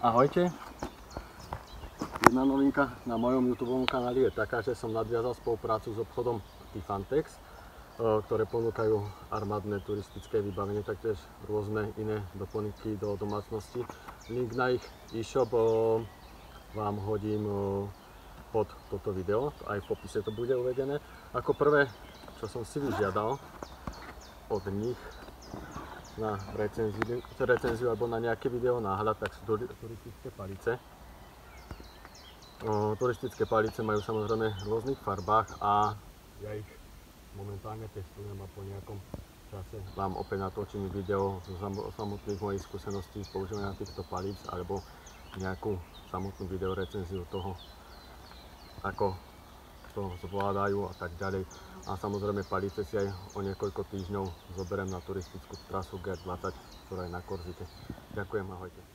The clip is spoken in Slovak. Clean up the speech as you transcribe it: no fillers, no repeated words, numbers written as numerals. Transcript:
Ahojte. Jedna novinka na mojom YouTube kanáli je taká, že som nadviazal spoluprácu s obchodom Tifantex, ktoré ponúkajú armádne turistické vybavenie, taktiež rôzne iné doplnky do domácnosti. Link na ich e-shop vám hodím pod toto video, aj v popise to bude uvedené. Ako prvé, čo som si vyžiadal od nich na recenziu alebo na nejaké video náhľad, tak sú turistické palice. Turistické palice majú samozrejme v rôznych farbách a ja ich momentálne testujem a po nejakom čase vám opäť natočím video z samotných mojich skúseností s používaním týchto palíc alebo nejakú samotnú video recenziu toho, ako to zvládajú a tak ďalej. A samozrejme palice si aj o niekoľko týždňov zoberiem na turistickú trasu G20, ktorá je na Korzike. Ďakujem, ahojte.